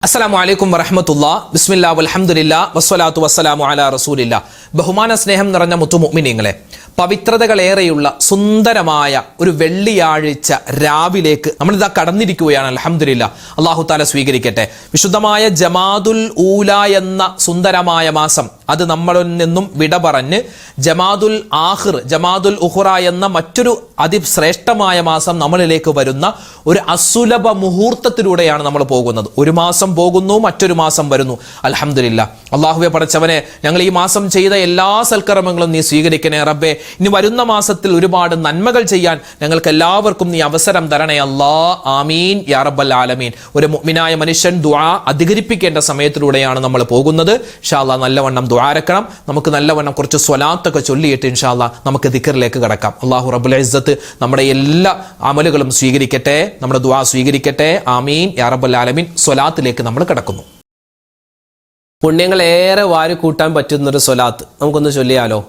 അസ്സലാമു അലൈക്കും വറഹ്മത്തുള്ളാഹി ബിസ്മില്ലാ വൽഹംദുലില്ലാ വസ്സലാത്തു വസ്സലാമു അലാ റസൂലില്ലാ. ബഹുമാന സ്നേഹം നിറഞ്ഞ മുത്തുമുഅ്മിനീങ്ങളെ, പവിത്രതകളേറെയുള്ള സുന്ദരമായ ഒരു വെള്ളിയാഴ്ച രാവിലേക്ക് നമ്മളിതാ കടന്നിരിക്കുകയാണ്. അൽഹംദുലില്ലാഹ്, അല്ലാഹു തആല സ്വീകരിക്കട്ടെ. വിശുദ്ധമായ ജമാദുൽ ഊല എന്ന സുന്ദരമായ മാസം അത് നമ്മളിൽ നിന്നും വിട പറഞ്ഞ് ജമാദുൽ ആഖിർ, ജമാദുൽ ഉഖ്റ എന്ന മറ്റൊരു അതിശ്രേഷ്ഠമായ മാസം നമ്മളിലേക്ക് വരുന്ന ഒരു അസുലഭ മുഹൂർത്തത്തിലൂടെയാണ് നമ്മൾ പോകുന്നത്. ഒരു മാസം പോകുന്നു, മറ്റൊരു മാസം വരുന്നു. അൽഹംദുലില്ലാഹ്. അല്ലാഹുവേ പടച്ചവനെ, ഞങ്ങൾ ഈ മാസം ചെയ്ത എല്ലാ സൽക്കർമ്മങ്ങളും നീ സ്വീകരിക്കണേ റബ്ബേ. ഇനി വരുന്ന മാസത്തിൽ ഒരുപാട് നന്മകൾ ചെയ്യാൻ ഞങ്ങൾക്ക് എല്ലാവർക്കും നീ അവസരം തരണേ അല്ലാ. ആമീൻ യാ റബ്ബൽ ആലമീൻ. ഒരു മുഅ്മിനായ മനുഷ്യൻ ദുആ അധികരിപ്പിക്കേണ്ട സമയത്തിലൂടെയാണ് നമ്മൾ പോകുന്നത്. ഇൻഷാ അല്ലാഹ് നല്ലവണ്ണം ദുആരക്കണം. നമുക്ക് നല്ലവണ്ണം കുറച്ച് സ്വലാത്തൊക്കെ ചൊല്ലിയിട്ട് ഇൻഷാ അല്ലാഹ് നമുക്ക് ദിക്റിലേക്ക് കടക്കാം. അല്ലാഹു റബ്ബുൽ ഇസ്സത്ത് നമ്മുടെ എല്ലാ അമലുകളും സ്വീകരിക്കട്ടെ, നമ്മുടെ ദുആ സ്വീകരിക്കട്ടെ. ആമീൻ യാ റബ്ബൽ ആലമീൻ. സ്വലാത്തിലേക്ക് നമ്മൾ കടക്കുന്നു. പുണ്യങ്ങൾ ഏറെ വാരി കൂട്ടാൻ പറ്റുന്നൊരു സ്വലാത്ത് നമുക്കൊന്ന് ചൊല്ലിയാലോ?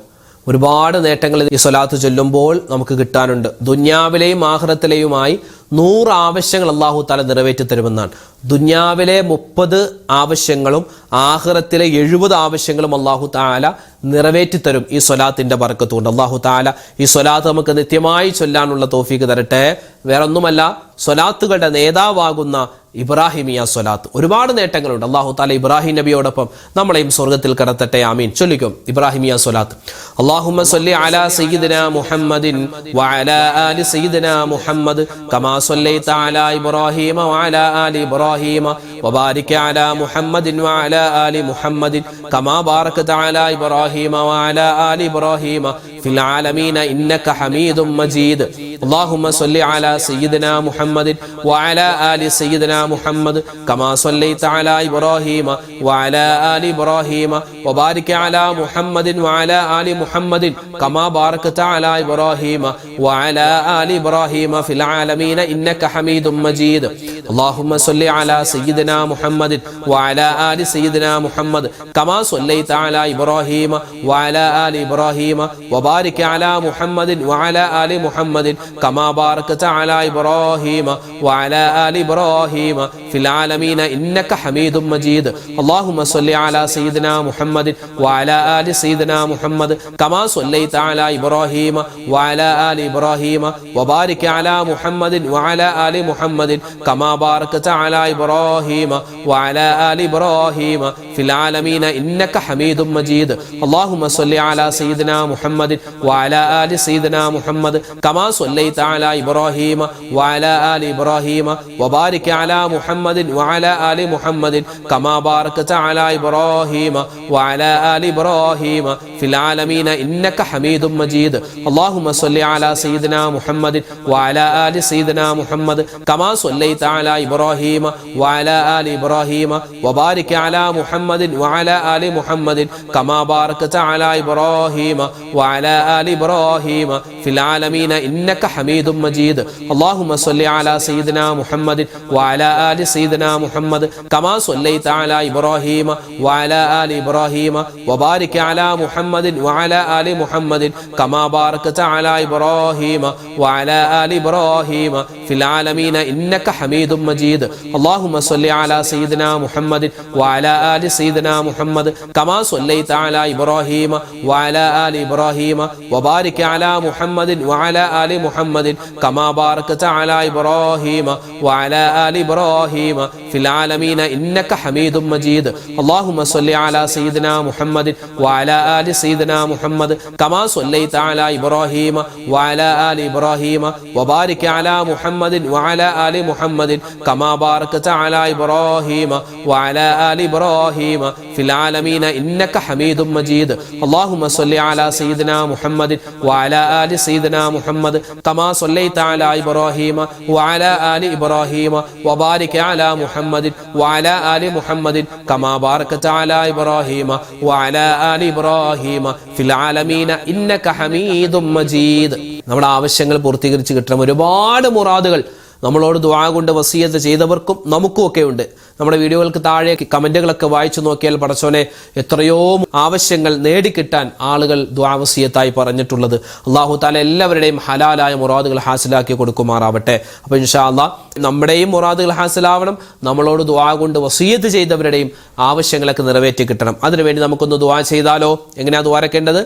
ഒരുപാട് നേട്ടങ്ങൾ ഈ സ്വലാത്ത് ചൊല്ലുമ്പോൾ നമുക്ക് കിട്ടാനുണ്ട്. ദുന്യാവിലെയും ആഖിറത്തിലെയുമായി 100 ആവശ്യങ്ങൾ അല്ലാഹു തആല നിറവേറ്റി തരുമെന്നാണ്. ദുന്യാവിലെ 30 ആവശ്യങ്ങളും ആഖിറത്തിലെ 70 ആവശ്യങ്ങളും അല്ലാഹു തആല നിറവേറ്റി തരും ഈ സ്വലാത്തിന്റെ ബർക്കത്ത് കൊണ്ട്. അല്ലാഹു തആല ഈ സ്വലാത്ത് നമുക്ക് നിത്യമായി ചൊല്ലാനുള്ള തൗഫീഖ് തരട്ടെ. വേറൊന്നുമല്ല, സ്വലാത്തുകളുടെ നേതാവാകുന്ന ഇബ്രാഹിമിയ സ്വലാത്ത് ഒരുപാട് നേട്ടങ്ങളുണ്ട്. അല്ലാഹു തആല ഇബ്രാഹിം നബിയോടൊപ്പം നമ്മളെയും സ്വർഗ്ഗത്തിൽ കടത്തട്ടെ. ആമീൻ. ചൊല്ലിക്കും ഇബ്രാഹിമിയ സ്വലാത്ത്. അല്ലാഹുമ്മ സ്വല്ലി അലാ സയ്യിദിനാ മുഹമ്മദിൻ വഅലാ ആലി സയ്യിദിനാ മുഹമ്മദ് കമാ സ്വല്ലൈത അലാ ഇബ്രാഹീമ വഅലാ ആലി ഇബ്രാഹീമ വബാരിക് അലാ മുഹമ്മദിൻ വഅലാ ആലി മുഹമ്മദിൻ കമാ ബാറക്ത അലാ ഇബ്രാഹീമ വഅലാ ആലി ഇബ്രാഹീമ ഫിൽ ആലമീന ഇന്നക ഹമീദും മജീദ്. അല്ലാഹുമ്മ സ്വല്ലി അലാ സയ്യിദിനാ മുഹമ്മദിൻ വഅലാ ആലി സയ്യിദിനാ മുഹമ്മദ് കമാ സ്വല്ലൈത അലാ ഇബ്രാഹീമ വഅലാ ആലി ഇബ്രാഹീമ വബാരിക് അലാ മുഹമ്മദിൻ വഅലാ ആലി മുഹമ്മദിൻ കമാ ബാറക്ത അലാ ഇബ്രാഹീമ വഅലാ ആലി ഇബ്രാഹീമ ഫിൽ ആലമീന ഇന്നക ഹമീദും മജീദ്. اللهم صل على سيدنا محمد وعلى آل سيدنا محمد كما صليت على إبراهيم وعلى آل إبراهيم وبارك على محمد وعلى آل محمد كما باركت على إبراهيم وعلى آل إبراهيم في العالمين إنك حميد مجيد. اللهم صل على سيدنا محمد وعلى آل سيدنا محمد كما صليت على إبراهيم وعلى آل إبراهيم وبارك على محمد وعلى آل محمد كما باركت على إبراهيم وعلى آل إبراهيم في العالمين إنك حميد مجيد. اللهم صل على سيدنا محمد وعلى آل سيدنا محمد كما صليت على إبراهيم وعلى آل إبراهيم وبارك على محمد وعلى آل محمد كما باركت على إبراهيم وعلى آل إبراهيم في العالمين إنك حميد مجيد. اللهم صل على سيدنا محمد وعلى آل سيدنا محمد كما صليت على إبراهيم وعلى آل إبراهيم وبارك على محمد وعلى آل محمد كما باركت على إبراهيم وعلى آل إبراهيم في العالمين إنك حميد مجيد. اللهم صل على سيدنا محمد وعلى آل سيدنا محمد كما صليت على إبراهيم وعلى آل إبراهيم وبارك على محمد وعلى آل محمد كما باركت على إبراهيم وعلى آل إبراهيم في العالمين إنك حميد مجيد. اللهم صل على سيدنا محمد وعلى آل سيدنا محمد كما صليت على إبراهيم وعلى آل إبراهيم وبارك على محمد وعلى آل محمد كما باركت على إبراهيم وعلى آل إبراهيم في العالمين إنك حميد مجيد. اللهم صل على سيدنا محمد وعلى آل سيدنا محمد كما صليت على إبراهيم وعلى آل إبراهيم وبارك على محمد وعلى آل محمد كما باركت على إبراهيم وعلى آل إبراهيم في العالمين إنك حميد مجيد. اللهم صل على سيدنا محمد وعلى آل سيدنا محمد كما صليت على إبراهيم وعلى آل إبراهيم وبارك على محمد وعلى آل محمد كما باركت على إبراهيم وعلى آل إبراهيم في العالمين إنك حميد مجيد. നമ്മുടെ ആവശ്യങ്ങൾ പൂർത്തീകരിച്ച് കിട്ടണം. ഒരുപാട് മുറാദുകൾ നമ്മളോട് ദുആ കൊണ്ട് വസിയത്ത് ചെയ്തവർക്കും നമുക്കും ഒക്കെ ഉണ്ട്. നമ്മുടെ വീഡിയോകൾക്ക് താഴെ കമന്റുകളൊക്കെ വായിച്ചു നോക്കിയാൽ പടച്ചോനെ എത്രയോ ആവശ്യങ്ങൾ നേടിക്കിട്ടാൻ ആളുകൾ ദുആ വസിയത്തായി പറഞ്ഞിട്ടുള്ളത്. അല്ലാഹു തആല എല്ലാവരുടെയും ഹലാലായ മുറാദുകൾ ഹാസിലാക്കി കൊടുക്കുമാറാവട്ടെ. അപ്പോൾ ഇൻഷാ അല്ലാഹ് നമ്മുടെയും മുറാദുകൾ ഹാസിലാവണം, നമ്മളോട് ദുആ കൊണ്ട് വസിയത്ത് ചെയ്തവരുടെയും ആവശ്യങ്ങളൊക്കെ നിറവേറ്റി കിട്ടണം. അതിനുവേണ്ടി നമുക്കൊന്ന് ദുആ ചെയ്താലോ? എങ്ങനെയാ ദുആരക്കേണ്ടത്?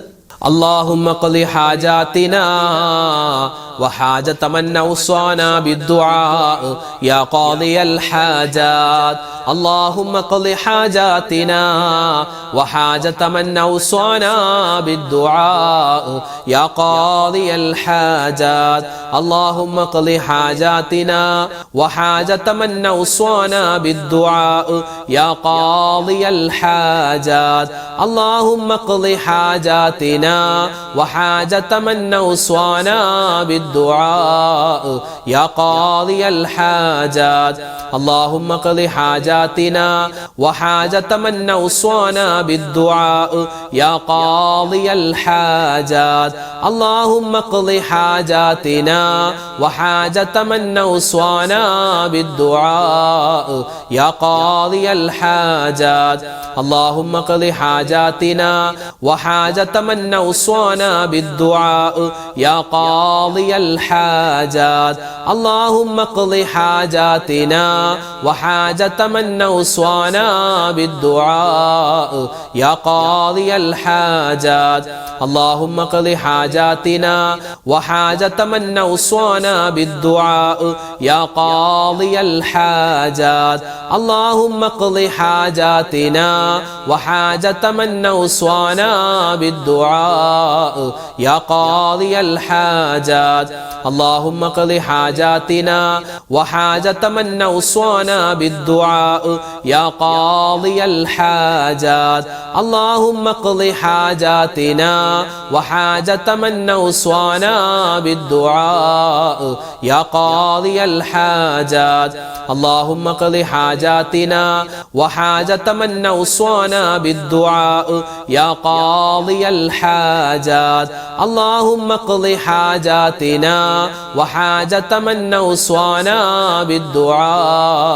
اللهم قضِ حاجاتنا وحاجة من أوصانا بالدعاء يا قاضي الحاجات. اللهم قضِ حاجاتنا وحاجة من أوصانا بالدعاء يا قاضي الحاجات. اللهم قضِ حاجاتنا وحاجة من أوصانا بالدعاء يا قاضي الحاجات. اللهم قضِ حاجاتنا وحاجة من أوصانا بالدعاء يا قاضي الحاجات. اللهم قضِ حاجاتنا وحاجة من أوصانا بالدعاء يا قاضي الحاجات. اللهم قضِ حاجاتنا وحاجة من أوصانا بالدعاء يا قاضي الحاجات. اللهم قضِ حاجاتنا وحاجة من أوصانا بالدعاء يا قاضي الحاجات. اللهم قضِ حاجاتنا وحاجة من أوصانا بالدعاء يا قاضي الحاجات. اللهم قضِ حاجاتنا وحاجة من أوصانا بالدعاء يا قاضي الحاجات. اللهم قضِ حاجاتنا وحاجة من أوصانا بالدعاء يا قاضي الحاجات. اللهم قضِ حاجاتنا وحاجة من أوصانا بالدعاء يا قاضي الحاجات. اللهم قضِ حاجاتنا وحاجة من أوصانا بالدعاء يا قاضي الحاجات. اللهم قضِ حاجاتنا وحاجة من أوصانا بالدعاء يا قاضي الحاجات. اللهم قضِ حاجاتنا وحاجة من أوصانا بالدعاء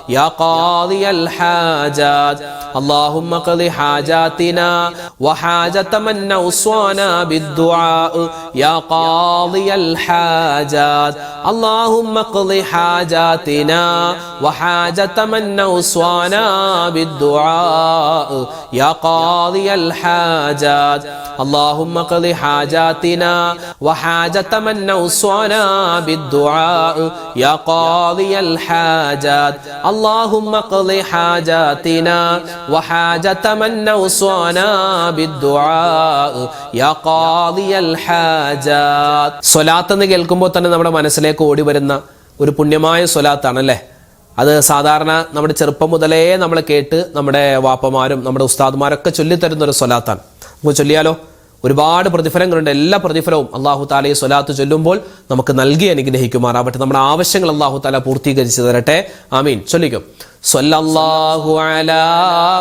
يا قاضي الحاجات. اللهم قضِ حاجاتنا وحاجة من أوصانا بالدعاء يا قاضي الحاجات. اللهم قضِ حاجاتنا وحاجة من أوصانا بالدعاء يا قاضي الحاجات. اللهم قضِ حاجاتنا وحاجة من أوصانا بالدعاء يا قاضي الحاجات. اللهم قضِ حاجاتنا وحاجة من أوصانا بالدعاء يا قاضي الحاجات. സ്വലാത്ത് എന്ന് കേൾക്കുമ്പോൾ തന്നെ നമ്മുടെ മനസ്സിലേക്ക് ഓടി വരുന്ന ഒരു പുണ്യമായ സ്വലാത്താണല്ലേ. അത് സാധാരണ നമ്മുടെ ചെറുപ്പം മുതലേ നമ്മൾ കേട്ട് നമ്മുടെ വാപ്പമാരും നമ്മുടെ ഉസ്താദ്മാരൊക്കെ ചൊല്ലിത്തരുന്ന ഒരു സ്വലാത്താണ്. നമുക്ക് ചൊല്ലിയാലോ? ഒരുപാട് പ്രതിഫലങ്ങളുണ്ട്. എല്ലാ പ്രതിഫലവും അല്ലാഹു തആല ഈ സ്വലാത്ത് ചൊല്ലുമ്പോൾ നമുക്ക് നൽകി അനുഗ്രഹിക്കുമാറാവട്ടെ. നമ്മുടെ ആവശ്യങ്ങൾ അല്ലാഹു തആല പൂർത്തീകരിച്ചു തരട്ടെ. ആമീൻ. ചൊല്ലിക്കും. സല്ലല്ലാഹു അലാ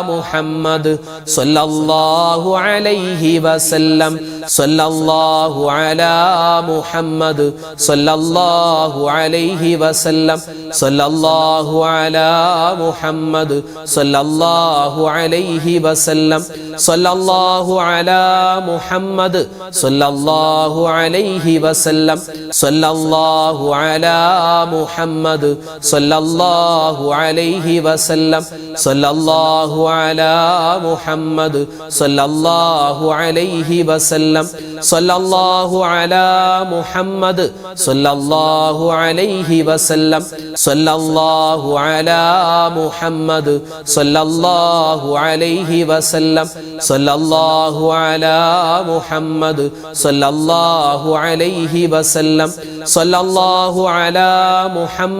മുഹമ്മദ് സല്ലല്ലാഹു അലൈഹി വസല്ലം. സല്ലല്ലാഹു അലാ മുഹമ്മദ് സല്ലല്ലാഹു അലൈഹി വസല്ലം. സല്ലല്ലാഹു അലാ മുഹമ്മദ് സല്ലല്ലാഹു അലൈഹി വസല്ലം. സല്ലല്ലാഹു അലാ മുഹമ്മദ് സല്ലല്ലാഹു അലൈഹി വസല്ലം. സല്ലല്ലാഹു അലാ മുഹമ്മദ് സല്ലല്ലാഹു അലൈഹി വസല്ലം. സല്ലല്ലാഹു അലാ മുഹമ്മദ് സല്ലല്ലാഹു അലൈഹി വസല്ലം. സല്ലല്ലാഹു അലാ മുഹമ്മദ് സല്ലല്ലാഹു അലൈഹി വസല്ലം. സല്ലല്ലാഹു അലാ മുഹമ്മദ് സല്ലല്ലാഹു അലൈഹി വസല്ലം. സല്ലല്ലാഹു അലാ മുഹമ്മദ് സല്ലല്ലാഹു അലൈഹി വസല്ലം. സല്ലല്ലാഹു അലാ മുഹമ്മദ്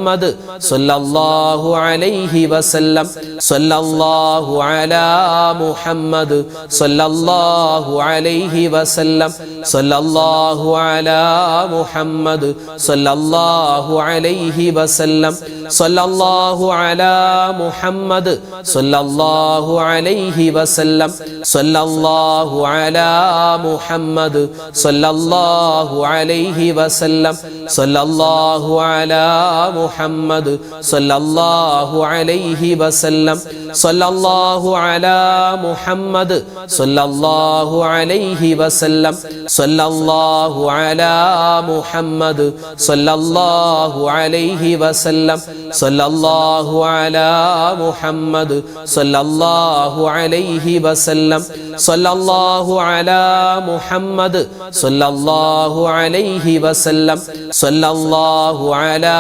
സല്ലല്ലാഹു അലൈഹി വസല്ലം. സല്ലല്ലാഹു അലാ മുഹമ്മദ് സല്ലല്ലാഹു അലൈഹി വസല്ലം. സല്ലല്ലാഹു അലാ മുഹമ്മദ് സല്ലല്ലാഹു അലൈഹി വസല്ലം. സല്ലല്ലാഹു അലാ മുഹമ്മദ് സല്ലല്ലാഹു അലൈഹി വസല്ലം. സല്ലല്ലാഹു അലാ മുഹമ്മദ് സല്ലല്ലാഹു അലൈഹി വസല്ലം. സല്ലല്ലാഹു അലാ മുഹമ്മദ് സല്ലല്ലാഹു അലൈഹി അലൈഹി വസല്ലം സല്ലല്ലാഹു അലാ മുഹമ്മദ് സല്ലല്ലാഹു അലൈഹി വസല്ലം സല്ലല്ലാഹു അലാ മുഹമ്മദ് സല്ലല്ലാഹു അലൈഹി വസല്ലം സല്ലല്ലാഹു അലാ മുഹമ്മദ് സല്ലല്ലാഹു അലൈഹി വസല്ലം സല്ലല്ലാഹു അലാ മുഹമ്മദ് സല്ലല്ലാഹു അലൈഹി വസല്ലം സല്ലല്ലാഹു അലാ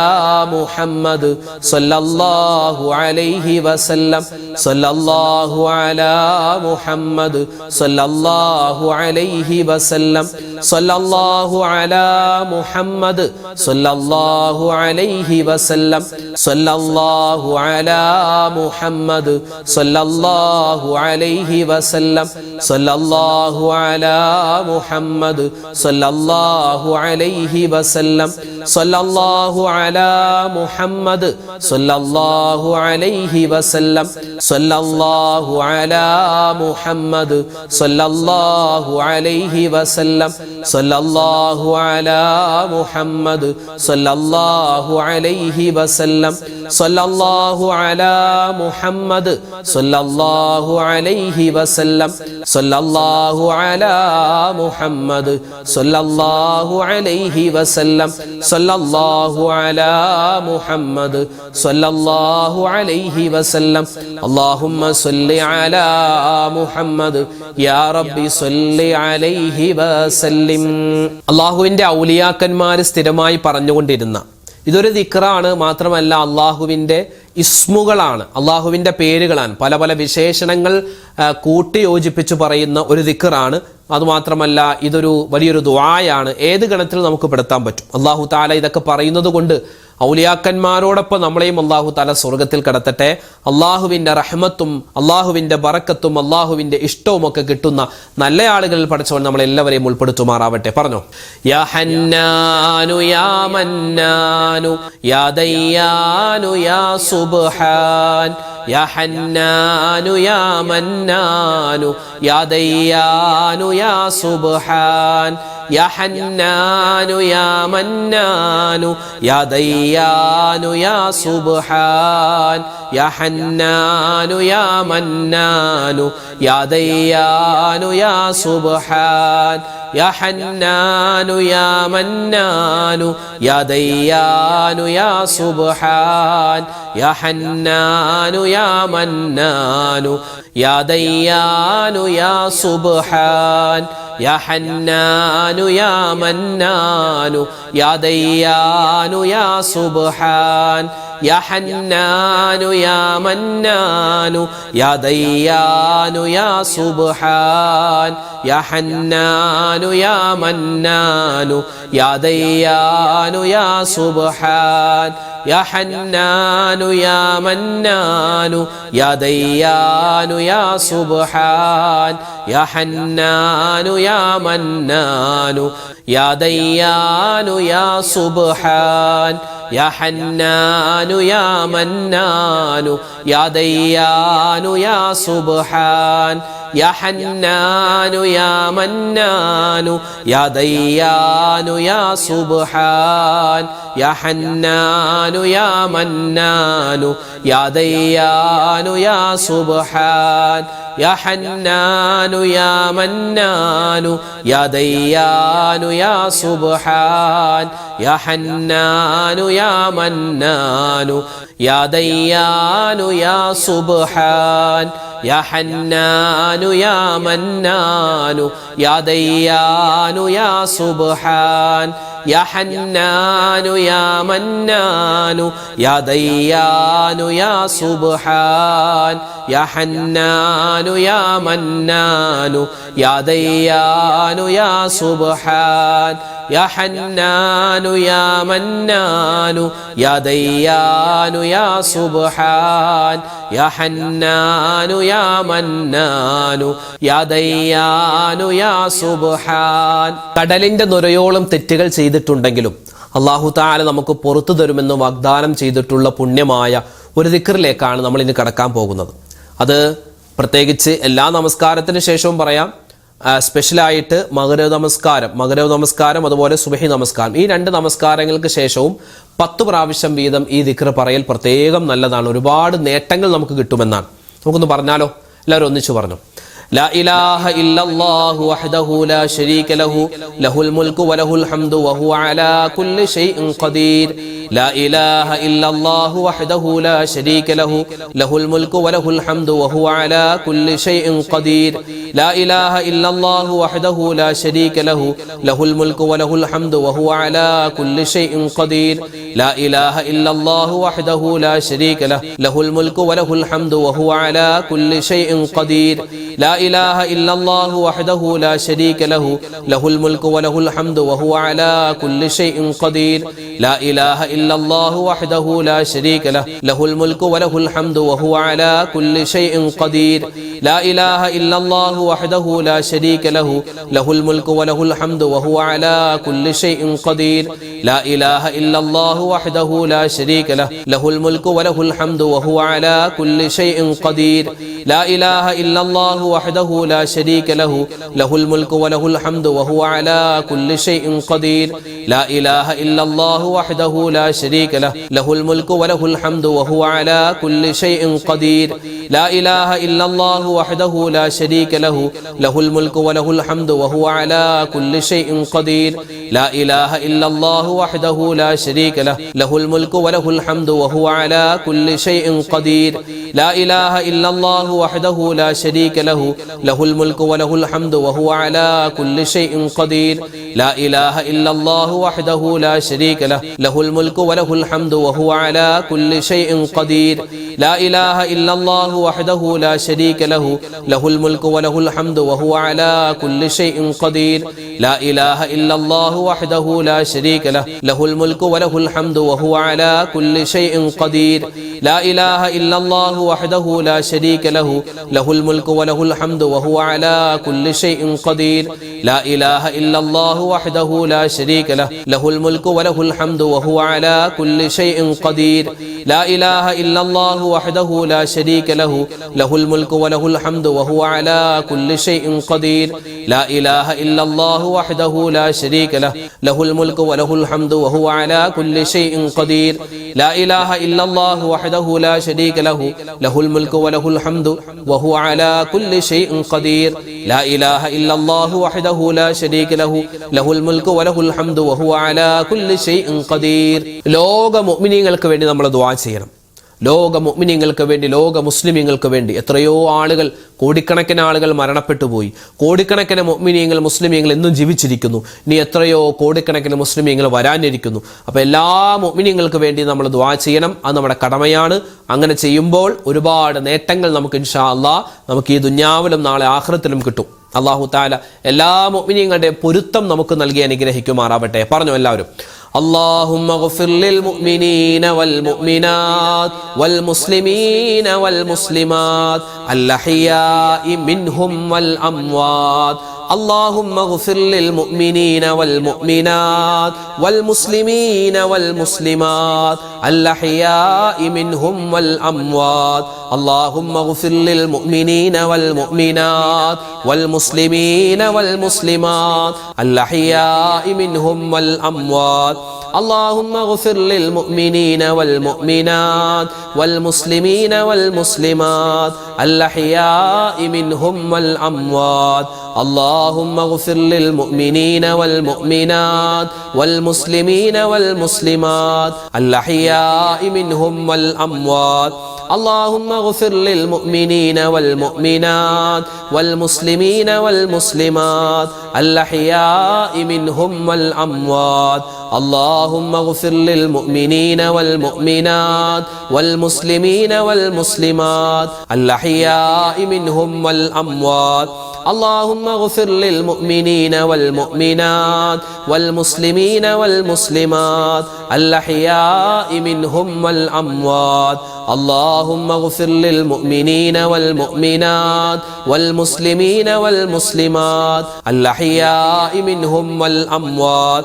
മുഹമ്മദ് സല്ലല്ലാഹു അലൈഹി വസല്ലം സല്ലല്ലാഹു അലാ മുഹമ്മദ് സല്ലല്ലാഹു അലൈഹി വസല്ലം സല്ലല്ലാഹു അലാ മുഹമ്മദ് സല്ലല്ലാഹു അലൈഹി വസല്ലം സല്ലല്ലാഹു അലാ മുഹമ്മദ് സല്ലല്ലാഹു അലൈഹി വസല്ലം സല്ലല്ലാഹു അലാ മുഹമ്മദ് സല്ലല്ലാഹു അലൈഹി വസല്ലം സല്ലല്ലാഹു അലാ മുഹമ്മദ് സല്ലല്ലാഹു അലൈഹി വസല്ലം സല്ലല്ലാഹു അലാ മുഹമ്മദ് സല്ലല്ലാഹു അലൈഹി വസല്ലം സല്ലല്ലാഹു അലാ മുഹമ്മദ് സല്ലല്ലാഹു അലൈഹി വസല്ലം സല്ലല്ലാഹു അലാ മുഹമ്മദ് സല്ലല്ലാഹു അലൈഹി വസല്ലം സല്ലല്ലാഹു അലാ മുഹമ്മദ് സല്ലല്ലാഹു അലൈഹി വസല്ലം സല്ലല്ലാഹു അലാ മുഹമ്മദ് സല്ലല്ലാഹു അലൈഹി വസല്ലം അല്ലാഹുമ്മ സ്വല്ലി അലാ മുഹമ്മദ് യാ റബ്ബി സ്വല്ലി അലൈഹി വസല്ലിം. അല്ലാഹുവിന്റെ ഔലിയാക്കന്മാർ സ്ഥിരമായി പറഞ്ഞുകൊണ്ടിരുന്ന ഇതൊരു ദിക്റാണ്. മാത്രമല്ല അള്ളാഹുവിൻ്റെ ഇസ്മുകളാണ്, അള്ളാഹുവിൻ്റെ പേരുകളാണ്. പല പല വിശേഷണങ്ങൾ കൂട്ടി യോജിപ്പിച്ച് പറയുന്ന ഒരു ദിക്റാണ്. അതുമാത്രമല്ല ഇതൊരു വലിയൊരു ദുആയാണ്. ഏത് ഗണത്തിൽ നമുക്ക് പെടുത്താൻ പറ്റും. അള്ളാഹു താല ഇതൊക്കെ പറയുന്നത് കൊണ്ട് ഔലിയാക്കന്മാരോടൊപ്പം നമ്മളെയും അള്ളാഹു താല സ്വർഗത്തിൽ കടത്തട്ടെ. അള്ളാഹുവിൻ്റെ റഹ്മത്തും അള്ളാഹുവിൻ്റെ ബറക്കത്തും അള്ളാഹുവിൻ്റെ ഇഷ്ടവും ഒക്കെ കിട്ടുന്ന നല്ല ആളുകളിൽ പഠിച്ചവൻ നമ്മളെല്ലാവരെയും ഉൾപ്പെടുത്തുമാറാവട്ടെ. പറഞ്ഞോ, യാ ഹന്നാനു യാ മന്നാനു യാ ദയ്യാനു യാ സുബ്ഹാൻ യാ ഹന്നാനു യാ മന്നാനു യാ ദയ്യാനു യാ സുബ്ഹാൻ യാ ഹന്നാനു യാ മന്നാനു യാ ദയ്യാനു യാ സുബ്ഹാൻ യാ ഹന്നാനു യാ മന്നാനു യാ ദയ്യാനു യാ സുബ്ഹാൻ യാ ഹന്നാനു യാ മന്നാനു യാ ദയ്യാനു യാ സുബ്ഹാൻ യാ ഹന്നാനു യാ മന്നാനു യാ ദയ്യാനു യാ സുബ്ഹാൻ യാ ഹന്നാനു യാ മന്നാനു യാ ദയ്യാനു യാ സുബ്ഹാൻ യാ ഹന്നാനു യാ മന്നാനു യാ ദയ്യാനു യാ സുബ്ഹാൻ യാ ഹന്നാനു യാ മന്നാനു യാ ദയ്യാനു യാ സുബ്ഹാൻ യാ ഹന്നാനു യാ മന്നാനു യാ ദയ്യാനു യാ സുബ്ഹാൻ യാ ഹന്നാനു യാ മന്നാനു യാ ദയ്യാനു യാ സുബ്ഹാൻ യാ ഹന്നാനു യാ മന്നാനു യാ ദയ്യാനു യാ സുബ്ഹാൻ യാ ഹന്നാനു യാ മന്നാനു യാ ദയ്യാനു യാ സുബ്ഹാൻ യാ ഹന്നാനു യാ മന്നാനു യാ ദയ്യാനു യാ സുബ്ഹാൻ യാ ഹന്നാനു യാ മന്നാനു യാ ദയ്യാനു യാ സുബ്ഹാൻ യാ ഹന്നാനു യാ മന്നാനു യാ ദയ്യാനു യാ സുബ്ഹാൻ യാ ഹന്നാനു യാ മന്നാനു യാ ദയ്യാനു യാ സുബ്ഹാൻ യാ ഹന്നാനു യാ മന്നാനു യാ ദയ്യാനു യാ സുബ്ഹാൻ യാ ഹന്നാനു യാ മന്നാനു യാ ദയ്യാനു യാ സുബ്ഹാൻ യാ ഹന്നാനു യാ മന്നാനു യാ ദയ്യാനു യാ സുബ്ഹാൻ യാ ഹന്നാനു യാ മന്നാനു യാ ദയ്യാനു യാ സുബ്ഹാൻ. കടലിന്റെ നുരയോളം തെറ്റുകൾ ചെയ്തിട്ടുണ്ടെങ്കിലും അല്ലാഹു തആല നമുക്ക് പുറത്തു തരുമെന്ന് വാഗ്ദാനം ചെയ്തിട്ടുള്ള പുണ്യമായ ഒരു ദിക്റിലേക്കാണ് നമ്മൾ ഇനി കടക്കാൻ പോകുന്നത്. അത് പ്രത്യേകിച്ച് എല്ലാ നമസ്കാരത്തിന് ശേഷവും പറയാം, സ്പെഷ്യലായിട്ട് മഗ്‌രിബ് നമസ്കാരം അതുപോലെ സുബഹി നമസ്കാരം, ഈ 2 നമസ്കാരങ്ങൾക്ക് ശേഷവും 10 പ്രാവശ്യം വീതം ഈ ദിക്ർ പറയൽ പ്രത്യേകം നല്ലതാണ്. ഒരുപാട് നേട്ടങ്ങൾ നമുക്ക് കിട്ടുമെന്നാണ്. നമുക്കൊന്ന് പറഞ്ഞാലോ? എല്ലാവരും ഒന്നിച്ചു പറഞ്ഞു. لا إله إلا الله وحده لا شريك له له الملك وله الحمد وهو على كل شيء قدير. لا إله إلا الله وحده لا شريك له له الملك وله الحمد وهو على كل شيء قدير. لا إله إلا الله وحده لا شريك له له الملك وله الحمد وهو على كل شيء قدير. لا إله إلا الله وحده لا شريك له له الملك وله الحمد وهو على كل شيء قدير. لا إله إلا الله وحده لا شريك له له الملك وله الحمد وهو على كل شيء قدير. لا إله إلا الله وحده لا شريك له له الملك وله الحمد وهو على كل شيء قدير. لا إله إلا الله وحده لا شريك له له الملك وله الحمد وهو على كل شيء قدير. لا إله إلا الله وحده لا شريك له له الملك وله الحمد وهو على كل شيء قدير. لا إله إلا الله وحده لا شريك له له الملك وله الحمد وهو على كل شيء قدير. لا إله إلا الله وحده لا شريك له له الملك وله الحمد وهو على كل شيء قدير. لا إله إلا الله وحده لا شريك له له الملك وله الحمد وهو على كل شيء قدير. لا إله إلا الله وحده لا شريك له له الملك وله الحمد وهو على كل شيء قدير. لا إله إلا الله وحده لا شريك له له الملك وله الحمد وهو على كل شيء قدير. لا إله إلا الله وحده لا شريك له له الملك وله الحمد وهو على كل شيء قدير. لا إله إلا الله وحده لا شريك له له الملك وله الحمد وهو على كل شيء قدير. لا إله إلا الله وحده لا شريك له له الملك وله الحمد وهو على كل شيء قدير. لا إله إلا الله وحده لا شريك له له الملك وله الحمد وهو على كل شيء قدير. لا إله إلا الله وحده لا شريك له له الملك وله الحمد وهو على كل شيء قدير. لا إله إلا الله وحده لا شريك له له الملك وله الحمد وهو على كل شيء قدير. لا إله إلا الله وحده لا شريك له له الملك وله الحمد وهو على كل شيء قدير. لا إله إلا الله وحده لا شريك له له الملك وله الحمد وهو على كل شيء قدير. لا إله إلا الله وحده لا شريك له له الملك وله الحمد وهو على كل شيء قدير. ലോക മുഅ്മിനീങ്ങൾക്ക് വേണ്ടി നമ്മൾ ദുആ ചെയ്യണം. ലോക മുഅ്മിനീങ്ങൾക്ക് വേണ്ടി, ലോക മുസ്ലിമീങ്ങൾക്ക് വേണ്ടി. എത്രയോ ആളുകൾ, കോടിക്കണക്കിന് ആളുകൾ മരണപ്പെട്ടു പോയി. കോടിക്കണക്കിന് മുഅ്മിനീങ്ങൾ, മുസ്ലിമീങ്ങൾ എന്നും ജീവിച്ചിരിക്കുന്നു. ഇനി എത്രയോ കോടിക്കണക്കിന് മുസ്ലിമീങ്ങൾ വരാനിരിക്കുന്നു. അപ്പോൾ എല്ലാ മുഅ്മിനീങ്ങൾക്ക് വേണ്ടി നമ്മൾ ദുആ ചെയ്യണം. അത് നമ്മുടെ കടമയാണ്. അങ്ങനെ ചെയ്യുമ്പോൾ ഒരുപാട് നേട്ടങ്ങൾ നമുക്ക് ഇൻഷാ അല്ലാഹ് നമുക്ക് ഈ ദുനിയാവിലും നാളെ ആഖിറത്തിലും കിട്ടും. അല്ലാഹു തആല എല്ലാ മുഅ്മിനീങ്ങളുടെയും പൊരുത്തം നമുക്ക് നൽകി അനുഗ്രഹിക്കുമാറാവട്ടെ. പറഞ്ഞു എല്ലാവരും. اللهم اغفر للمؤمنين والمؤمنات والمسلمين والمسلمات الأحياء منهم والأموات. اللهم اغفر للمؤمنين والمؤمنات والمسلمين والمسلمات الأحياء منهم والأموات. اللهم اغفر للمؤمنين والمؤمنات والمسلمين والمسلمات الأحياء منهم والأموات. اللهم اغفر للمؤمنين والمؤمنات والمسلمين والمسلمات الأحياء منهم والأموات. اللهم اغفر للمؤمنين والمؤمنات والمسلمين والمسلمات الأحياء منهم والأموات. اللهم اغفر للمؤمنين والمؤمنات والمسلمين والمسلمات الأحياء منهم والأموات. اللهم اغفر للمؤمنين والمؤمنات والمسلمين والمسلمات الأحياء منهم والأموات. اللهم اغفر للمؤمنين والمؤمنات والمسلمين والمسلمات الأحياء منهم والأموات. اللهم اغفر للمؤمنين والمؤمنات والمسلمين والمسلمات الأحياء منهم والأموات.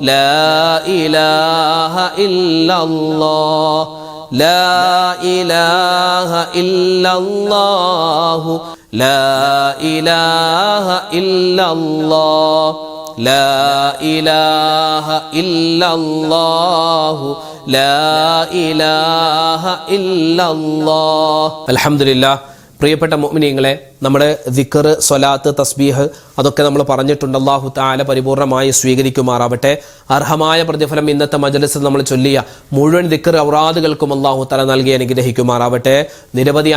لا إله إلا الله لا إله إلا الله لا إله إلا الله لا إله إلا الله لا إله إلا الله الحمد لله. പ്രിയപ്പെട്ട മുഅ്മിനീങ്ങളെ, നമ്മുടെ ദിക്ർ, സ്വലാത്ത്, തസ്ബീഹ് അതൊക്കെ നമ്മൾ പറഞ്ഞിട്ടുണ്ട്. അല്ലാഹു തആല പരിപൂർണമായി സ്വീകരിക്കുമാറാവട്ടെ. അർഹമായ പ്രതിഫലം ഇന്നത്തെ മജ്‌ലിസിൽ നമ്മൾ ചൊല്ലിയ മുഴുവൻ ദിക്ർ ഔറാദുകൾക്കും അല്ലാഹു തആല നൽകി അനുഗ്രഹിക്കുമാറാവട്ടെ.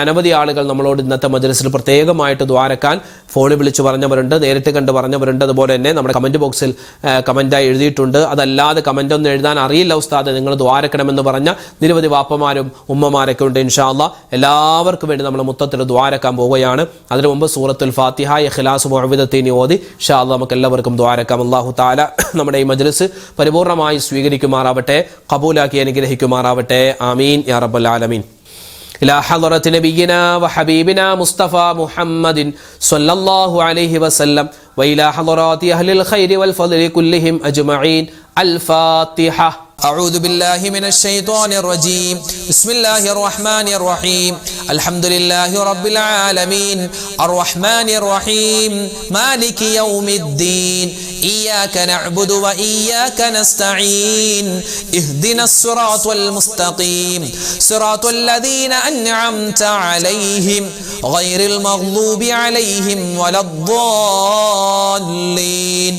അനവധി ആളുകൾ നമ്മളോട് ഇന്നത്തെ മജ്‌ലിസിൽ പ്രത്യേകമായിട്ട് ദുആരക്കാൻ ഫോണിൽ വിളിച്ചു പറഞ്ഞവരുണ്ട്, നേരിട്ട് കണ്ട് പറഞ്ഞവരുണ്ട്. അതുപോലെ തന്നെ നമ്മുടെ കമന്റ് ബോക്സിൽ കമന്റായി എഴുതിയിട്ടുണ്ട്. അതല്ലാതെ കമന്റ് ഒന്നും എഴുതാൻ അറിയില്ല ഉസ്താദ്, നിങ്ങൾ ദുആരക്കണമെന്ന് പറഞ്ഞ നിരവധി വാപ്പമാരും ഉമ്മമാരൊക്കെ ഉണ്ട്. ഇൻഷാ അല്ലാഹ് എല്ലാവർക്കും വേണ്ടി നമ്മൾ മൊത്തത്തിൽ ദുആരക്കാൻ പോവുകയാണ്. അതിനു മുമ്പ് സൂറത്തുൽ ഫാത്തിഹ, ഇഖ്ലാസ്, മുഅവ്വിദത്തൈൻ ഓതി ഇൻഷാ അല്ലാഹ് നമുക്ക് എല്ലാവർക്കും ദുആരക്കാം. അല്ലാഹു തആല നമ്മുടെ ഈ മജ്‌ലിസ് പരിപൂർണമായി സ്വീകരിക്കുമാറാവട്ടെ, ഖബൂലാക്കി അനുഗ്രഹിക്കുമാറാവട്ടെ. ആമീൻ യാ റബ്ബൽ ആലമീൻ. إلى حضرة نبينا وحبيبنا مصطفى محمد صلى الله عليه وسلم وإلى حضرات أهل الخير والفضل كلهم أجمعين. الفاتحة. أعوذ بالله من الشيطان الرجيم. بسم الله الرحمن الرحيم. الحمد لله رب العالمين الرحمن الرحيم مالك يوم الدين إياك نعبد وإياك نستعين اهدنا الصراط المستقيم صراط الذين أنعمت عليهم غير المغضوب عليهم ولا الضالين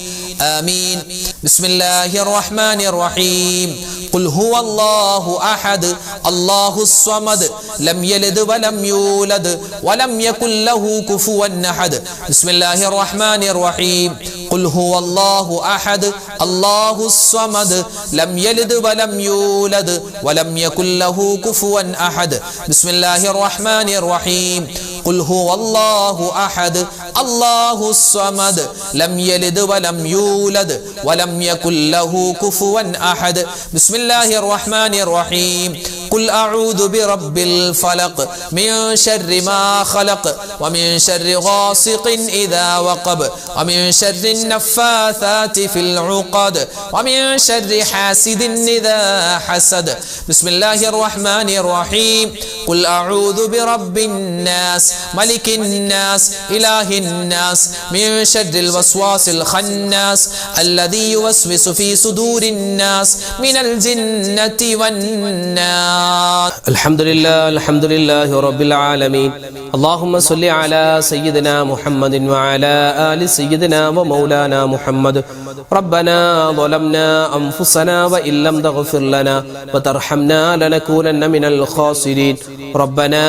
آمين. بسم الله الرحمن الرحيم. قل هو الله أحد الله الصمد لم يلد ولم يولد ولم يكن له كفوا أحد. بسم الله الرحمن الرحيم. قل هو الله أحد الله الصمد لم يلد ولم يولد ولم يكن له كفوا أحد. بسم الله الرحمن الرحيم. قل هو الله أحد الله الصمد لم يلد ولم يولد ولم يكن له كفوا أحد. بسم الله الرحمن الرحيم. قل أعوذ برب الفلق من شر ما خلق ومن شر غاسق إذا وقب ومن شر النفاثات في العقد ومن شر حاسد إذا حسد. بسم الله الرحمن الرحيم. قل أعوذ برب الناس ملك الناس إله الناس من شر الوسواس الخناس الذي يوسوس في صدور الناس من الجنة والناس. الحمد لله رب العالمين. اللهم صل على سيدنا محمد وعلى آل سيدنا ومولانا محمد. ربنا ظلمنا أنفسنا وإن لم تغفر لنا وترحمنا لنكونن من الخاسرين. ربنا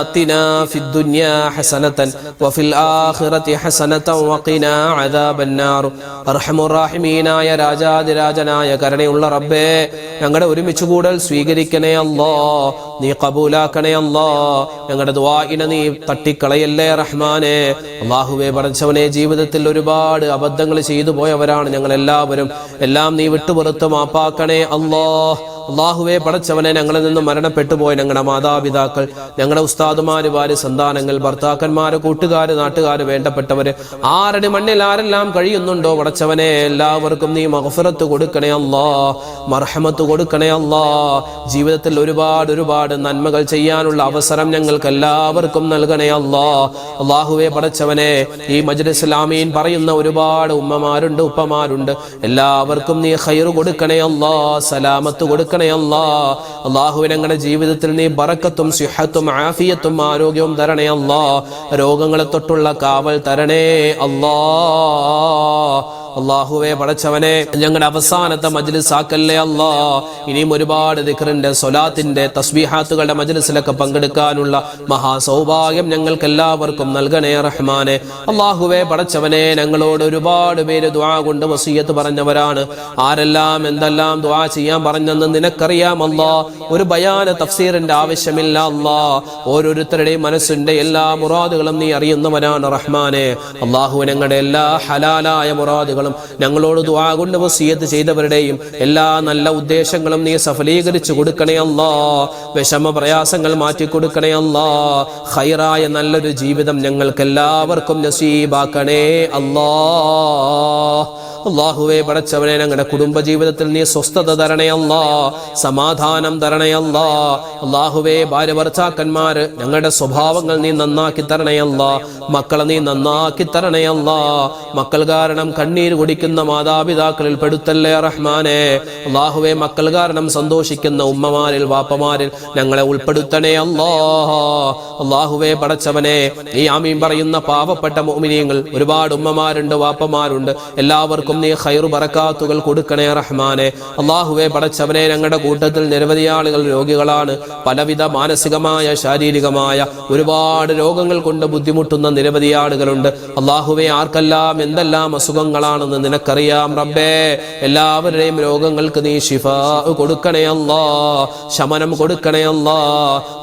آتنا في الدنيا حسنة وفي الآخرة حسنة وقنا عذاب النار. أرحم الراحمين يا രാജാതിരാജനായ കരുണയുള്ള റബ്ബേ, ഞങ്ങളുടെ ഒരുമിച്ച് കൂടൽ സ്വീകരിക്കണേ അല്ലാ, നീ കബൂലാക്കണേ അല്ലാ. ഞങ്ങളുടെ ദുആഇനെ നീ തട്ടിക്കളയല്ലേ റഹ്മാനെ. അല്ലാഹുവേ പടച്ചവനെ, ജീവിതത്തിൽ ഒരുപാട് അബദ്ധങ്ങൾ ചെയ്തു പോയവരാണ് ഞങ്ങൾ എല്ലാവരും. എല്ലാം നീ വിട്ടുപുറത്ത് മാപ്പാക്കണേ അല്ലാ. അല്ലാഹുവേ പടച്ചവനെ, ഞങ്ങളിൽ നിന്ന് മരണപ്പെട്ടു പോയ ഞങ്ങളുടെ മാതാപിതാക്കൾ, ഞങ്ങളുടെ ഉസ്താദുമാര്, ഭാര്യ, സന്താനങ്ങൾ, ഭർത്താക്കന്മാര്, കൂട്ടുകാര്, നാട്ടുകാര്, വേണ്ടപ്പെട്ടവര്, ആരുടെ മണ്ണിൽ ആരെല്ലാം കഴിയുന്നുണ്ടോ പടച്ചവനെ, എല്ലാവർക്കും നീ മഗ്ഫിറത്ത് കൊടുക്കണേ അല്ലാ, മർഹമത്ത് കൊടുക്കണേ അല്ലാ. ജീവിതത്തിൽ ഒരുപാട് നന്മകൾ ചെയ്യാനുള്ള അവസരം ഞങ്ങൾക്ക് എല്ലാവർക്കും നൽകണേ അല്ലാ. അല്ലാഹുവേ പടച്ചവനെ, ഈ മജ്‌ലിസുൽ ആമീൻ പറയുന്ന ഒരുപാട് ഉമ്മമാരുണ്ട്, ഉപ്പമാരുണ്ട്, എല്ലാവർക്കും നീ ഖൈർ കൊടുക്കണേ അല്ലാ, സലാമത്ത് കൊടുക്കണേ അല്ലാ. അല്ലാഹുവേ, ഞങ്ങളുടെ ജീവിതത്തിൽ നീ ബറക്കത്തും സിഹത്തും ആഫിയത്തും ആരോഗ്യവും തരണേ അല്ലാ. രോഗങ്ങളെ തൊട്ടുള്ള കാവൽ തരണേ അല്ലാ. അല്ലാഹുവേ പടച്ചവനെ, ഞങ്ങളുടെ അവസാനത്തെ മജ്‌ലിസ് ആക്കല്ലേ അല്ലാ. ഇനിയും ഒരുപാട് ദിക്റിന്റെ, സ്വലാത്തിന്റെ, തസ്ബീഹാത്തുകളുടെ മജ്‌ലിസിലൊക്കെ പങ്കെടുക്കാനുള്ള മഹാസൗഭാഗ്യം ഞങ്ങൾക്ക് എല്ലാവർക്കും നൽകണേ റഹ്മാനെ. അല്ലാഹുവേ പടച്ചവനെ, ഞങ്ങളോട് ഒരുപാട് പേര് ദുആ കൊണ്ട് വസിയത്ത് പറഞ്ഞവരാണ്. ആരെല്ലാം എന്തെല്ലാം ദുആ ചെയ്യാൻ പറഞ്ഞെന്ന് നിനക്കറിയാം അല്ലാ. ഒരു ബയാന തഫ്സീറിന്റെ ആവശ്യമില്ല അല്ലാ. ഓരോരുത്തരുടെയും മനസ്സിന്റെ എല്ലാ മുറാദുകളും നീ അറിയുന്നവനാണ് റഹ്മാനെ. അല്ലാഹുവേ, ഞങ്ങളുടെ എല്ലാ ഹലാലായ മുറാദുകളും ഞങ്ങളോട് ദുആ കൊണ്ട് വസിയത്ത് ചെയ്തവരുടെയും എല്ലാ നല്ല ഉദ്ദേശങ്ങളും നീ സഫലീകരിച്ചു കൊടുക്കണേ അല്ലാ. വിഷമ പ്രയാസങ്ങൾ മാറ്റി കൊടുക്കണേ അല്ലാ. ഖൈറായ നല്ലൊരു ജീവിതം ഞങ്ങൾക്ക് എല്ലാവർക്കും നസീബാക്കണേ അല്ലാ. അല്ലാഹുവേ പടച്ചവനെ ഞങ്ങളുടെ കുടുംബജീവിതത്തിൽ നീ സ്വസ്ഥത തരണേ അല്ലാ, സമാധാനം തരണേ അല്ലാ. അല്ലാഹുവേ ഭാര്യ ഭർത്താക്കന്മാര് ഞങ്ങളുടെ സ്വഭാവങ്ങൾ നീ നന്നാക്കി തരണേ അല്ലാ, മക്കളെ നീ നന്നാക്കി തരണേ അല്ലാ. മക്കൾ കാരണം കണ്ണീര് കുടിക്കുന്ന മാതാപിതാക്കളിൽ പെടുത്തല്ലേ റഹ്മാനെ. അല്ലാഹുവേ മക്കൾ കാരണം സന്തോഷിക്കുന്ന ഉമ്മമാരിൽ വാപ്പമാരിൽ ഞങ്ങളെ ഉൾപ്പെടുത്തണേ അല്ലാ. അല്ലാഹുവേ പടച്ചവനെ ഈ ആമീൻ പറയുന്ന പാവപ്പെട്ട മുഅ്മിനീങ്ങൾ ഒരുപാട് ഉമ്മമാരുണ്ട്, വാപ്പമാരുണ്ട്. എല്ലാവർക്കും നീ ഖൈറു ബറകാത്തുകൾ കൊടുക്കണേ റഹ്മാനെ. അല്ലാഹുവേ പടച്ചവനെ ഞങ്ങളുടെ കൂട്ടത്തിൽ നിരവധി ആളുകൾ രോഗികളാണ്. പലവിധ മാനസികമായ ശാരീരികമായ ഒരുപാട് രോഗങ്ങൾ കൊണ്ട് ബുദ്ധിമുട്ടുന്ന നിരവധി ആളുകളുണ്ട്. അല്ലാഹുവേ ആർക്കെല്ലാം എന്തെല്ലാം അസുഖങ്ങളാണെന്ന് നിനക്കറിയാം റബ്ബേ. എല്ലാവരുടെയും രോഗങ്ങൾക്ക് നീ ശിഫാ കൊടുക്കണേ അല്ലാ, ശമനം കൊടുക്കണേ അല്ലാ.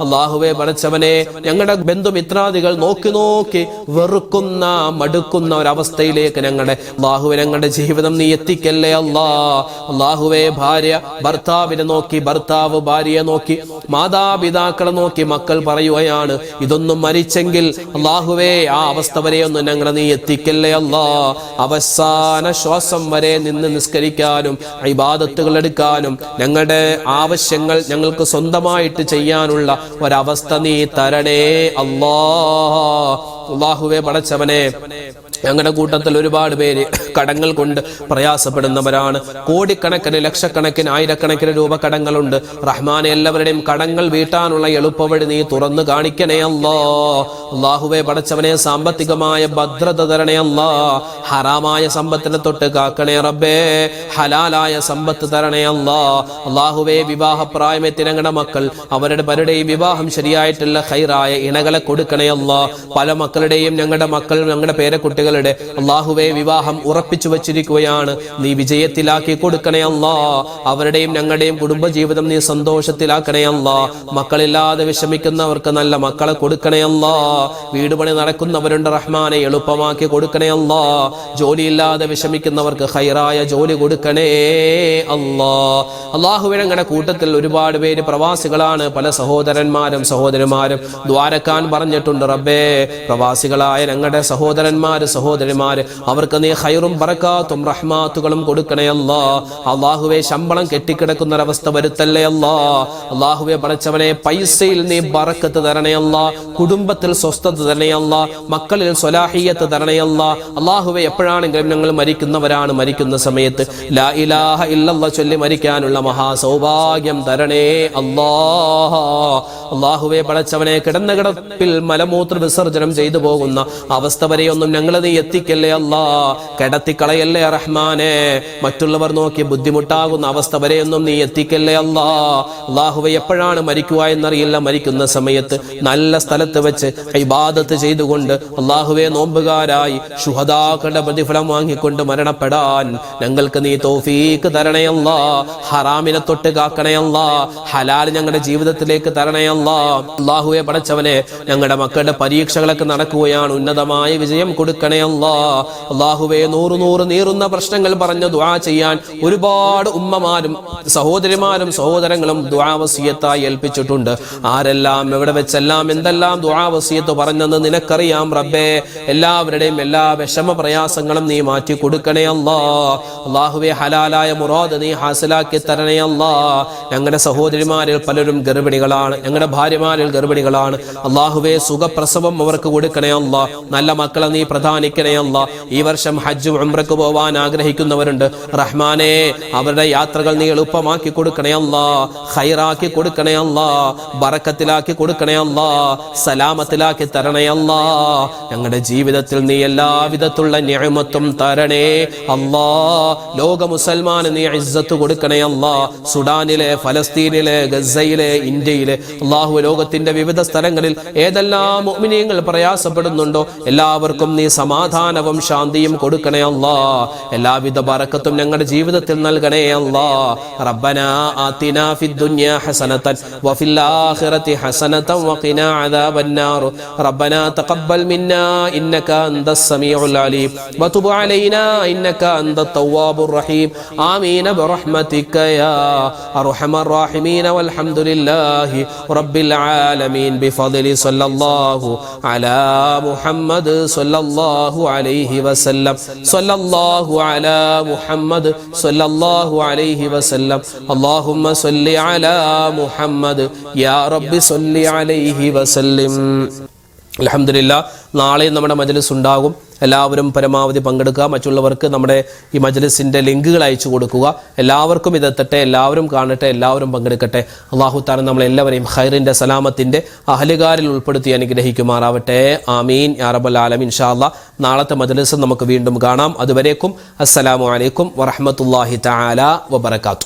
അല്ലാഹുവേ പടച്ചവനെ ഞങ്ങളുടെ ബന്ധുമിത്രാദികൾ നോക്കി നോക്കി വെറുക്കുന്ന മടുക്കുന്ന ഒരവസ്ഥയിലേക്ക് അല്ലാഹുവേ ഞങ്ങളുടെ ജീവിതം നീ എത്തിക്കല്ലേ അല്ലാ. അല്ലാഹുവേ ഭാര്യ ഭർത്താവിനെ നോക്കി, ഭർത്താവ് ഭാര്യയെ നോക്കി, മാതാപിതാക്കളെ നോക്കി മക്കൾ പറയുകയാണ് ഇതൊന്നും മരിച്ചെങ്കിൽ അല്ലാഹുവേ ആ അവസ്ഥ വരെയൊന്നും ഞങ്ങളെ നീ എത്തിക്കല്ലേ അല്ലാ. അവസാന ശ്വാസം വരെ നിന്ന് നിസ്കരിക്കാനും ഇബാദത്തുകൾ എടുക്കാനും ഞങ്ങളുടെ ആവശ്യങ്ങൾ ഞങ്ങൾക്ക് സ്വന്തമായിട്ട് ചെയ്യാനുള്ള ഒരവസ്ഥ നീ തരണേ അല്ലാ. അല്ലാഹുവേ പടച്ചവനെ ഞങ്ങളുടെ കൂട്ടത്തിൽ ഒരുപാട് പേര് കടങ്ങൾ കൊണ്ട് പ്രയാസപ്പെടുന്നവരാണ്. കോടിക്കണക്കിന് ലക്ഷക്കണക്കിന് ആയിരക്കണക്കിന് രൂപ കടങ്ങളുണ്ട്. റഹ്മാനെ എല്ലാവരുടെയും കടങ്ങൾ വീട്ടാനുള്ള എളുപ്പവഴി നീ തുറന്നു കാണിക്കണേ അല്ലാ. അല്ലാഹുവേ പടച്ചവനെ സാമ്പത്തികമായ ഭദ്രത തരണേ അല്ലാ. ഹറാമായ സമ്പത്തിനെ തൊട്ട് കാക്കണേ റബ്ബേ. ഹലാലായ സമ്പത്ത് തരണേ അല്ലാ. അല്ലാഹുവേ വിവാഹപ്രായമെത്തി ഞങ്ങളുടെ മക്കൾ അവരുടെ പലരുടെയും വിവാഹം ശരിയായിട്ടുള്ള ഖൈറായ ഇണകളെ കൊടുക്കണേ അല്ലാ. പല മക്കളുടെയും ഞങ്ങളുടെ പേരക്കുട്ടികളുടെ അല്ലാഹുവേ വിവാഹം ഉറപ്പിച്ചു വച്ചിരിക്കുകയാണ്. നീ വിജയത്തിലാക്കി കൊടുക്കണേ അല്ലാ. അവരുടെയും ഞങ്ങളുടെയും കുടുംബജീവിതം നീ സന്തോഷത്തിലാക്കണേ അല്ലാ. മക്കളില്ലാതെ വിഷമിക്കുന്നവർക്ക് നല്ല മക്കളെ കൊടുക്കണേ അല്ലാ. വീടുപണി നടക്കുന്നവരുണ്ട് റഹ്മാനെ എളുപ്പമാക്കി കൊടുക്കണേ അല്ലാ. ജോലിയില്ലാതെ വിഷമിക്കുന്നവർക്ക് ഖൈറായ ജോലി കൊടുക്കണേ അല്ലാ. അല്ലാഹുവേ ഞങ്ങളുടെ കൂട്ടത്തിൽ ഒരുപാട് പേര് പ്രവാസികളാണ്. പല സഹോദരന്മാരും സഹോദരിമാരും ദ്വാരക്കാൻ പറഞ്ഞിട്ടുണ്ട് റബ്ബേ. പ്രവാസികളായ ഞങ്ങളുടെ സഹോദരിമാര് അവർക്ക് നീ ഖൈറും ബറകാത്തും റഹ്മാത്തുകളും കൊടുക്കണേ അല്ലാ. അല്ലാഹുവേ ശമ്പളം കെട്ടിക്കിടക്കുന്ന ഒരവസ്ഥ വരുത്തല്ലേ അല്ലാ. അല്ലാഹുവേ പടച്ചവനെ പൈസയിൽ നീ ബറക്കത്ത് തരണേ അല്ലാ. കുടുംബത്തിൽ സ്വസ്ഥത തരണേ അല്ലാ. മക്കളിൽ സ്വലാഹിയത്ത് തരണേ അല്ലാ. അല്ലാഹുവേ എപ്പോഴാണെങ്കിലും ഞങ്ങൾ മരിക്കുന്നവരാണ്. മരിക്കുന്ന സമയത്ത് ലാ ഇലാഹ ഇല്ലല്ലാഹ് ചൊല്ലി മരിക്കാനുള്ള മഹാസൗഭാഗ്യം തരണേ അല്ലാ. അല്ലാഹുവേ പടച്ചവനെ കിടന്ന കിടപ്പിൽ മലമൂത്ര വിസർജനം ചെയ്തു പോകുന്ന അവസ്ഥ വരെയൊന്നും ഞങ്ങളെ നീ എത്തിക്കല്ലേ അല്ലാ. കിടത്തിക്കളയല്ലേ റഹ്മാനെ. മറ്റുള്ളവർ നോക്കി ബുദ്ധിമുട്ടാകുന്ന അവസ്ഥ വരെയൊന്നും നീ എത്തിക്കല്ലേ അല്ലാ. അല്ലാഹുവേ എപ്പോഴാണ് മരിക്കുക എന്നറിയില്ല. മരിക്കുന്ന സമയത്ത് നല്ല സ്ഥലത്ത് വെച്ച് ഇബാദത്ത് ചെയ്തുകൊണ്ട് അല്ലാഹുവേ നോമ്പുകാരായി ശുഹദാക്കളുടെ പ്രതിഫലം വാങ്ങിക്കൊണ്ട് മരണപ്പെടാൻ ഞങ്ങൾക്ക് നീ തൗഫീക്ക് തരണേ അല്ലാ. ഹറാമിനെ തൊട്ട് കാക്കണേ അല്ലാ. ഹലാൽ ഞങ്ങളുടെ ജീവിതത്തിലേക്ക് തരണേ അല്ലാ. അല്ലാഹുവേ പടച്ചവനെ ഞങ്ങളുടെ മക്കളുടെ പരീക്ഷകളൊക്കെ നടക്കുകയാണ്. ഉന്നതമായ വിജയം കൊടുക്കണേ അല്ലാ. അല്ലാഹുവേ നൂറ് നീറുന്ന പ്രശ്നങ്ങൾ പറഞ്ഞ് ദുആ ചെയ്യാൻ ഒരുപാട് ഉമ്മമാരും സഹോദരിമാരും സഹോദരങ്ങളും ദുആ വസിയത്തായി ഏൽപ്പിച്ചിട്ടുണ്ട്. ആരെല്ലാം എവിടെ വെച്ചെല്ലാം എന്തെല്ലാം ദുആ വസിയത്ത് പറഞ്ഞെന്ന് നിനക്കറിയാം റബ്ബേ. എല്ലാവരുടെയും എല്ലാ വിഷമ പ്രയാസങ്ങളും നീ മാറ്റി കൊടുക്കണേ അല്ലാ. അല്ലാഹുവേ ഹലാലായ മുറാദ് നീ ഹാസിലാക്കി തരണേ അല്ലാ. ഞങ്ങളുടെ സഹോദരിമാരിൽ പലരും ഗർഭിണികളാണ്. ഞങ്ങളുടെ ഭാര്യമാരിൽ ഗർഭിണികളാണ്. അല്ലാഹുവേ സുഖപ്രസവം അവർക്ക് കൊടുക്കണേ അല്ലാ. നല്ല മക്കളെ നീ പ്രധാനിക്കണേ അല്ലാ. ഈ വർഷം ഹജ്ജ് ഉംറക്ക് പോവാൻ ആഗ്രഹിക്കുന്നവരുണ്ട് റഹ്മാനെ. അവരുടെ യാത്രകൾ നീ എളുപ്പമാക്കി കൊടുക്കണേ അല്ലാ. ഖൈറാക്കി കൊടുക്കണേ അല്ലാ. ബറക്കത്തിലാക്കി കൊടുക്കണേ അല്ലാ. സലാമത്തിലാക്കി തരണേ അല്ലാ. ഞങ്ങളുടെ ജീവിതത്തിൽ നീ എല്ലാവിധത്തുള്ള നിഅമത്തും തരണേ അല്ലാ. ലോക മുസൽമാന് നീ ഇസ്സത്ത് കൊടുക്കണേ അല്ലാ. സുഡാനിലെ, ഫലസ്തീനിലെ, ഗസയിലെ, ഇന്ത്യയിലെ അല്ലാഹു ലോകത്തിന്റെ വിവിധ സ്ഥലങ്ങളിൽ ഏതെല്ലാം മുഅ്മിനീങ്ങൾ പ്രയാസപ്പെടുന്നുണ്ടോ എല്ലാവർക്കും നീ സമാധാനവും ശാന്തിയും കൊടുക്കണേ അല്ലാ. എല്ലാവിധ ബറക്കത്തും ഞങ്ങളുടെ ജീവിതത്തിൽ നൽകണേ അല്ലാ. റബ്ബനാ ആതിനാ ഫിദ്ദുനിയാ ഹസനതൻ വഫിൽ ആഖിറതി ഹസനതൻ വഖിനാ അദാബന്നാർ. റബ്ബനാ തഖബ്ബൽ മിന്നാ ഇന്നക അൻതസ് സമീഉൽ അലീം വതുബ് അലൈനാ ഇന്നക അൻതത് തവ്വാബുർ റഹീം. ആമീൻ ബിറഹ്മതിക യാ അർഹമർ റഹീമീൻ വൽഹംദുലില്ലാഹി റബ്ബിൽ ആലമീൻ ബിഫദ്ലി സ്വല്ലല്ലാഹു അലാ അലാ മുഹമ്മദ് സ്വല്ലല്ലാഹു അലൈഹി വസല്ലം സ്വല്ലല്ലാഹു അലാ മുഹമ്മദ് സ്വല്ലല്ലാഹു അലൈഹി വസല്ലം അല്ലാഹുമ്മ സ്വല്ലി അലാ മുഹമ്മദ് യാ റബ്ബി സ്വല്ലി അലൈഹി വസല്ലം. അൽഹംദുലില്ലാ, നാളെയും നമ്മുടെ മജ്ലിസ് ഉണ്ടാകും. എല്ലാവരും പരമാവധി പങ്കെടുക്കുക. മറ്റുള്ളവർക്ക് നമ്മുടെ ഈ മജ്ലിസിൻ്റെ ലിങ്കുകൾ അയച്ചു കൊടുക്കുക. എല്ലാവർക്കും ഇതെത്തട്ടെ, എല്ലാവരും കാണട്ടെ, എല്ലാവരും പങ്കെടുക്കട്ടെ. അല്ലാഹു തആല നമ്മളെല്ലാവരെയും ഖൈറിൻ്റെ സലാമത്തിൻ്റെ അഹ്ലുകാരിൽ ഉൾപ്പെടുത്തി അനുഗ്രഹിക്കുമാറാവട്ടെ. ആമീൻ യാ റബ്ബൽ ആലമീൻ. ഇൻഷാ അല്ലാഹ് നാളത്തെ മജ്ലിസ് നമുക്ക് വീണ്ടും കാണാം. അതുവരേക്കും അസ്സലാമു അലൈക്കും വറഹ്മത്തുള്ളാഹി തആല വബറകാതുഹു.